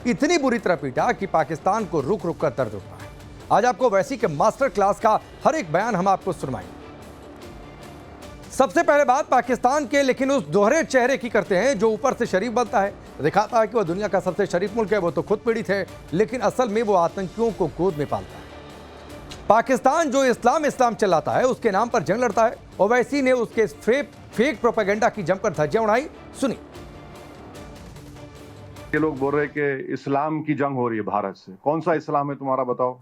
इतनी बुरी तरह पीटा कि पाकिस्तान को रुक रुक कर दर्द उठा है। आज आपको ओवैसी के मास्टर क्लास का हर एक बयान हम आपको सुनवाएंगे। सबसे पहले बात पाकिस्तान के लेकिन उस दोहरे चेहरे की करते हैं जो ऊपर से शरीफ बनता है, दिखाता है कि वह दुनिया का सबसे शरीफ मुल्क है, वो तो खुद पीड़ित है, लेकिन असल में वो आतंकियों को गोद में पालता है। पाकिस्तान जो इस्लाम चलाता है उसके नाम पर जंग लड़ता है। ओवैसी ने उसके फेक प्रोपेगेंडा की जमकर धज्जियां उड़ाई। सुनिए। ये लोग बोल रहे कि इस्लाम की जंग हो रही है भारत से। कौन सा इस्लाम है तुम्हारा, बताओ?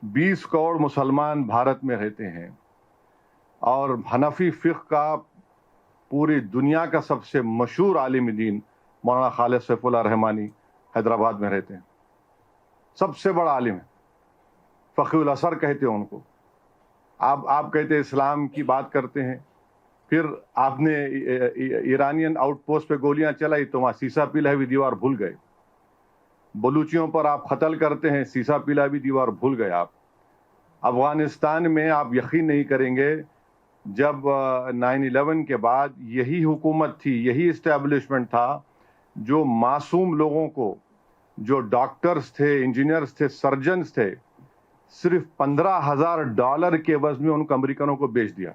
20 करोड़ मुसलमान भारत में रहते हैं और हनफी फिक़्ह का पूरी दुनिया का सबसे मशहूर आलिम दीन मौलाना खालिद सैफुल्लाह रहमानी हैदराबाद में रहते हैं। सबसे बड़ा आलिम है, फ़क़ीहुल असर कहते हैं उनको। आप कहते हैं इस्लाम की बात करते हैं, फिर आपने ईरानियन आउटपोस्ट पे गोलियां चलाई तो वहाँ सीसा पिला हुई दीवार भूल गए। बलूचियों पर आप कत्ल करते हैं, सीसा पिला हुई दीवार भूल गए आप। अफगानिस्तान में आप यकीन नहीं करेंगे, जब 9/11 के बाद यही हुकूमत थी, यही इस्टेब्लिशमेंट था जो मासूम लोगों को, जो डॉक्टर्स थे, इंजीनियर्स थे, सर्जन्स थे, सिर्फ $15,000 के एवज में उनको अमेरिकनों को बेच दिया।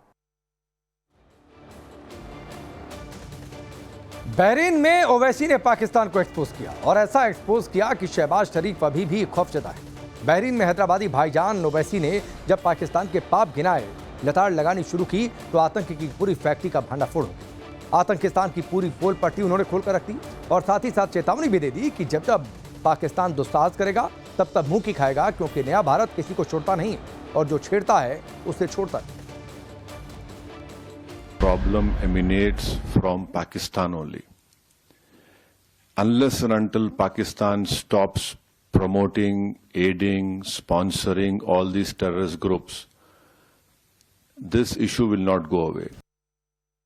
बहरीन में ओवैसी ने पाकिस्तान को एक्सपोज किया और ऐसा एक्सपोज किया कि शहबाज शरीफ अभी भी खौफजदा है। बहरीन में हैदराबादी भाईजान ओवैसी ने जब पाकिस्तान के पाप गिनाए, लताड़ लगानी शुरू की तो आतंक की पूरी फैक्ट्री का भंडाफोड़ हो गया। आतंकिस्तान की पूरी पोल पट्टी उन्होंने खोलकर रख दी और साथ ही साथ चेतावनी भी दे दी कि जब जब पाकिस्तान दुस्साहस करेगा तब तब मुंह की खाएगा, क्योंकि नया भारत किसी को छोड़ता नहीं और जो छेड़ता है उसे छोड़ता नहीं। Problem emanates from Pakistan only. Unless and until Pakistan stops promoting, aiding, sponsoring all these terrorist groups, this issue will not go away.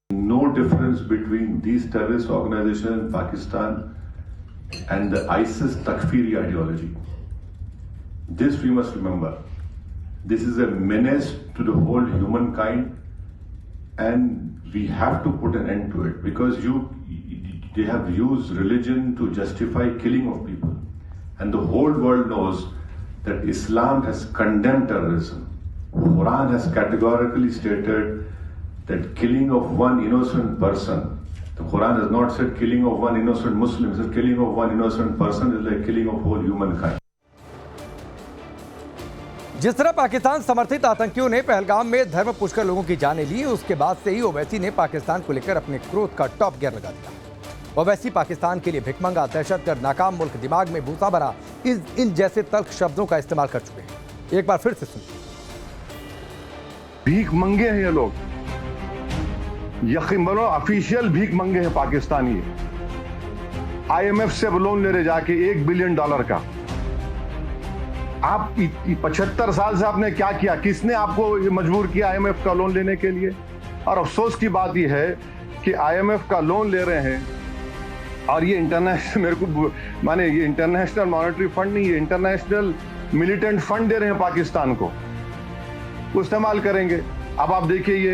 No difference between these terrorist organizations in Pakistan and the ISIS Takfiri ideology. This we must remember. This is a menace to the whole humankind, and we have to put an end to it, because they have used religion to justify killing of people, and the whole world knows that Islam has condemned terrorism. Quran has categorically stated that killing of one innocent person, the Quran has not said killing of one innocent Muslim, it says killing of one innocent person is like killing of whole humankind. जिस तरह पाकिस्तान समर्थित आतंकियों ने पहलगाम में धर्म पूछकर लोगों की जानें ली, उसके बाद से ही ओवैसी ने पाकिस्तान को लेकर अपने क्रोध का टॉप गियर लगा दिया। ओवैसी पाकिस्तान के लिए भिखमंगा, दहशतगर्द, नाकाम मुल्क, दिमाग में भूसा भरा, इन जैसे तल्ख शब्दों का इस्तेमाल कर चुके हैं। एक बार फिर से सुनिए। भीख मंगे हैं ये लोग, यकीन मानो ऑफिशियल भीख मंगे हैं पाकिस्तानी। IMF से लोन ले रहे जाके $1 बिलियन का। आप 75 साल से आपने क्या किया? किसने आपको मजबूर किया IMF का लोन लेने के लिए? और अफसोस की बात यह है कि IMF का लोन ले रहे हैं और ये इंटरनेशनल ये इंटरनेशनल मॉनेटरी फंड नहीं, ये इंटरनेशनल मिलिटेंट फंड दे रहे हैं पाकिस्तान को, वो इस्तेमाल करेंगे। अब आप देखिए, ये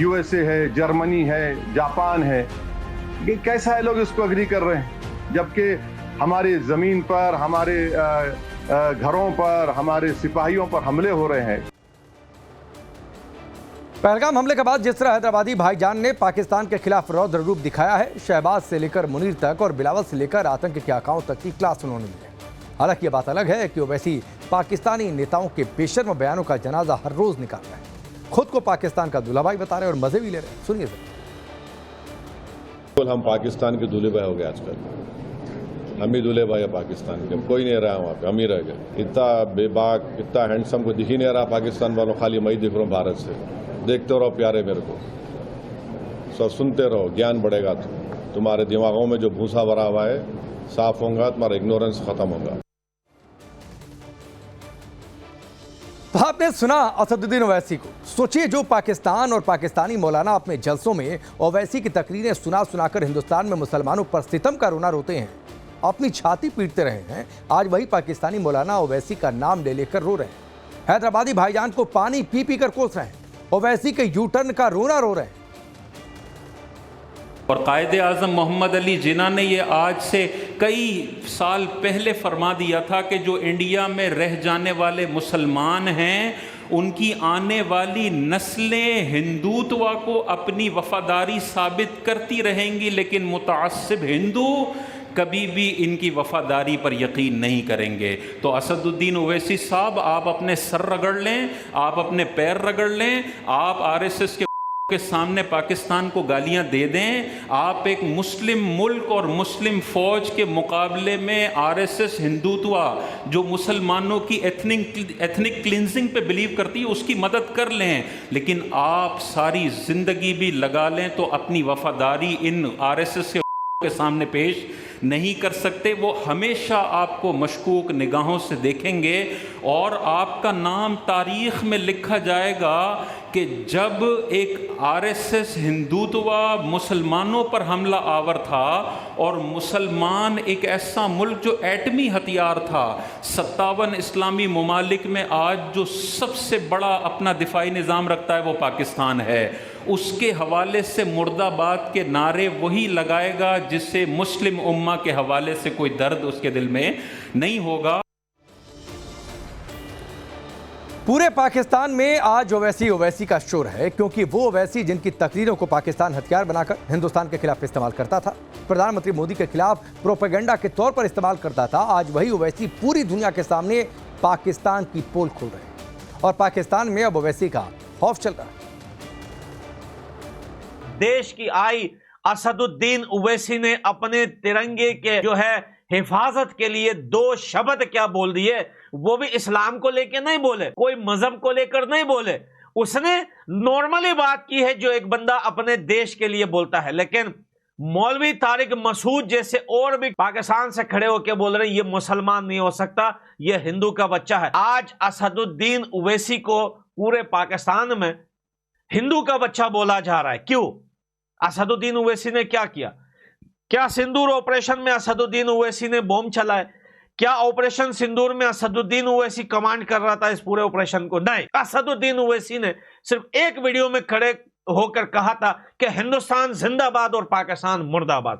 USA है, जर्मनी है, जापान है, ये कैसा है लोग इसको अग्री कर रहे हैं, जबकि हमारे जमीन पर, हमारे घरों पर, हमारे सिपाहियों पर हमले हो रहे हैं। पहलगाम हमले के बाद जिस तरह हैदराबादी भाईजान ने पाकिस्तान के खिलाफ रौद्र रूप दिखाया है, शहबाज से लेकर मुनीर तक और बिलावल से लेकर आतंक के आकाओं तक की क्लास उन्होंने ली है। हालांकि ये बात अलग है कि वैसी पाकिस्तानी नेताओं के बेशर्म बयानों का जनाजा हर रोज निकाल रहे हैं, खुद को पाकिस्तान का दूल्हा भाई बता रहे हैं और मजे भी ले रहे हैं। सुनिए सर। हम पाकिस्तान के दूल्हे भाई हो गए आजकल, हम ही दूल्हे भाई है पाकिस्तान के, कोई नहीं रहा वहाँ पे, हम ही रह गए। इतना बेबाक, इतना हैंडसम को दिख ही नहीं रहा पाकिस्तान वालों, खाली मैं ही दिख रहा हूँ भारत से। देखते रहो प्यारे मेरे को, सब सुनते रहो, ज्ञान बढ़ेगा। तुम्हारे दिमागों में जो भूसा भरा हुआ है साफ होगा, तुम्हारा इग्नोरेंस खत्म होगा। तो आपने सुना असदुद्दीन ओवैसी को। सोचिए, जो पाकिस्तान और पाकिस्तानी मौलाना अपने जलसों में ओवैसी की तकरीरें सुनाकर हिंदुस्तान में मुसलमानों पर सितम का रोना रोते हैं, अपनी छाती पीटते रहे हैं, आज वही पाकिस्तानी मौलाना ओवैसी का नाम ले लेकर रो रहे हैं। हैदराबादी भाईजान को पानी पी पी कर कोस रहे हैं, ओवैसी के यूटर्न का रोना रो रहे हैं। और कायदे आज़म मोहम्मद अली जिन्ना ने ये आज से कई साल पहले फरमा दिया था कि जो इंडिया में रह जाने वाले मुसलमान हैं उनकी आने वाली नस्लें हिंदुत्व को अपनी वफादारी साबित करती रहेंगी, लेकिन मुतअस्सिब हिंदू कभी भी इनकी वफादारी पर यकीन नहीं करेंगे। तो असदुद्दीन ओवैसी साहब, आप अपने सर रगड़ लें, आप अपने पैर रगड़ लें, आप आरएसएस के सामने पाकिस्तान को गालियां दे दें, आप एक मुस्लिम मुल्क और मुस्लिम फौज के मुकाबले में आरएसएस हिंदुत्व जो मुसलमानों की एथनिक क्लिनजिंग पे बिलीव करती है उसकी मदद कर लें, लेकिन आप सारी जिंदगी भी लगा लें तो अपनी वफादारी इन आरएसएस के सामने पेश नहीं कर सकते। वो हमेशा आपको मशकूक निगाहों से देखेंगे और आपका नाम तारीख में लिखा जाएगा कि जब एक आरएसएस हिंदुत्व मुसलमानों पर हमला आवर था और मुसलमान एक ऐसा मुल्क जो एटमी हथियार था, 57 इस्लामी ममालिक में आज जो सबसे बड़ा अपना दिफाई निज़ाम रखता है वो पाकिस्तान है, उसके हवाले से मुर्दाबाद के नारे वही लगाएगा जिससे मुस्लिम उम्मा के हवाले से कोई दर्द उसके दिल में नहीं होगा। पूरे पाकिस्तान में आज ओवैसी का शोर है, क्योंकि वो ओवैसी जिनकी तकरीरों को पाकिस्तान हथियार बनाकर हिंदुस्तान के खिलाफ इस्तेमाल करता था, प्रधानमंत्री मोदी के खिलाफ प्रोपेगेंडा के तौर पर इस्तेमाल करता था, आज वही ओवैसी पूरी दुनिया के सामने पाकिस्तान की पोल खोल रहे हैं और पाकिस्तान में अब ओवैसी का खौफ चल रहा है। देश की आई असदुद्दीन ओवैसी ने अपने तिरंगे के जो है हिफाजत के लिए 2 शब्द क्या बोल दिए, वो भी इस्लाम को लेकर नहीं बोले, कोई मजहब को लेकर नहीं बोले, उसने नॉर्मली बात की है जो एक बंदा अपने देश के लिए बोलता है। लेकिन मौलवी तारिक मसूद जैसे और भी पाकिस्तान से खड़े होकर बोल रहे हैं ये मुसलमान नहीं हो सकता, ये हिंदू का बच्चा है। आज असदुद्दीन ओवैसी को पूरे पाकिस्तान में हिंदू का बच्चा बोला जा रहा है। क्यों? असदुद्दीन ओवैसी ने क्या किया? क्या सिंदूर ऑपरेशन में असदुद्दीन ओवैसी ने बॉम्ब चलाए? क्या ऑपरेशन सिंदूर में असदुद्दीन ओवैसी कमांड कर रहा था इस पूरे ऑपरेशन को? नहीं, असदुद्दीन ओवैसी ने सिर्फ एक वीडियो में खड़े होकर कहा था कि हिंदुस्तान जिंदाबाद और पाकिस्तान मुर्दाबाद।